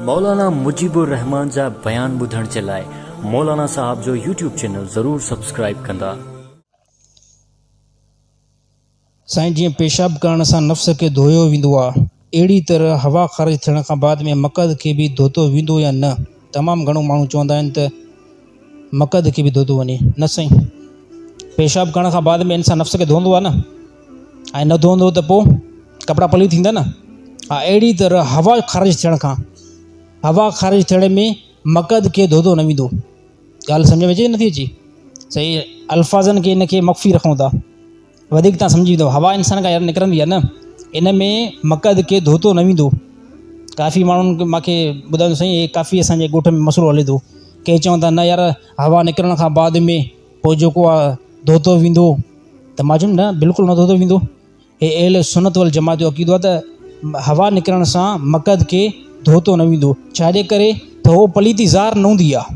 मौलाना मुजीबुर रहमान जा बयान ॿुधण जे लाइ मौलाना साहब जो यूट्यूब चैनल ज़रूर सब्सक्राइब कंदा। साईं जीअं पेशाब करण सां नफ़्स खे धोयो वेंदो आहे, अहिड़ी तरह हवा ख़ारिज थियण खां बाद में मक़द खे बि धोतो वेंदो या न। तमामु घणो माण्हू चवंदा आहिनि त मक़द खे बि धोतो वञे। न साईं, पेशाब करण खां बाद में इंसान नफ़्स खे धोईंदो आहे न, ऐं न धोईंदो त पोइ कपिड़ा पली थींदा न। हा, अहिड़ी तरह हवा ख़ारिज थियण में मक़द खे धोतो न वेंदो। ॻाल्हि सम्झ में अचे नथी अचे? सही अल्फाज़नि खे इनखे मख़फ़ी रखूं था, वधीक तव्हां सम्झी वेंदव। हवा इंसान खां यार निकिरंदी आहे न, इन में मक़द खे धोतो न वेंदो। काफ़ी माण्हुनि मूंखे ॿुधायो साईं, हे काफ़ी असांजे ॻोठ में मसइलो हले थो। के चवनि था न यार हवा निकिरण खां बाद में पोइ जेको आहे धोतो वेंदो, त मां चयुमि न, बिल्कुलु न धोतो वेंदो। हे अहले सुन्नत वल जमात जो अक़ीदो आहे त हवा निकिरण सां मक़द खे धोतो न वेंदो। छाजे करे त उहो पलीती ज़ार न हूंदी आहे,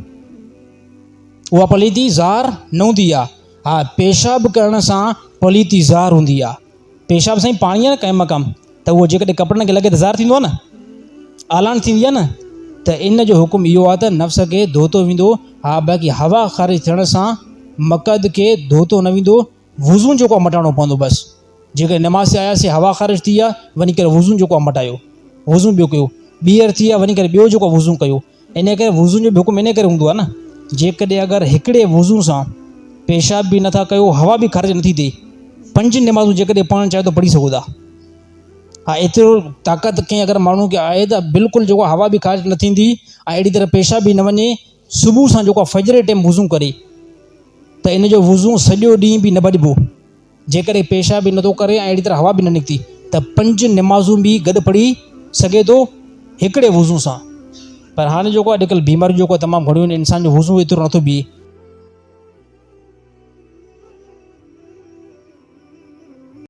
उहा पलीती ज़ार न हूंदी आहे। हा, पेशाब करण सां पलीती ज़ार हूंदी आहे। पेशाब साईं पाणी आहे न कंहिं मक़ाम, त उहो जेकॾहिं कपिड़नि खे लॻे त ज़ार थींदो आहे न, आलान थींदी आहे न। त इन जो हुकुम इहो आहे त नफ़्स खे धोतो वेंदो। हा, बाक़ी हवा ख़ारिज थियण सां मक़द खे धोतो न वेंदो। वुज़ू जेको मटाइणो पवंदो बसि। जेकर नमाज़ से आयासीं, हवा ख़ारिज थी आहे, वञी करे वुज़ू जेको आहे मटायो, वुज़ू ॿियो कयो। ॿीहर थी आहे, वञी करे ॿियो जेको वुज़ू कयो। इन करे वुज़ू जो हुकुम इन करे हूंदो आहे न, जेकॾहिं अगरि हिकिड़े वुज़ू सां पेशाब बि नथा कयो, हवा बि ख़ारिज नथी थिए, 5 नमाज़ूं जेकॾहिं पढ़णु चाहे त पढ़ी सघो था। हा, एतिरो ताक़त कंहिं अगरि माण्हू खे आहे त बिल्कुलु जेको हवा बि ख़ारिज न थींदी, ऐं अहिड़ी तरह पेशाब बि न वञे। सुबुह सां जेको आहे फजर टाइम वुज़ू करे, त इन जो वुज़ू सॼो ॾींहुं बि न भॼिबो। जेकॾहिं पेशाब बि नथो करे ऐं अहिड़ी तरह हवा बि न निकिती, त 5 नमाज़ूं बि गॾु पढ़ी सघे थो हिकिड़े वुज़ू सां। पर हाणे जेको आहे अॼुकल्ह बीमारियूं जेको तमामु घणियूं आहिनि, इंसान जो वुज़ू एतिरो नथो बीहे।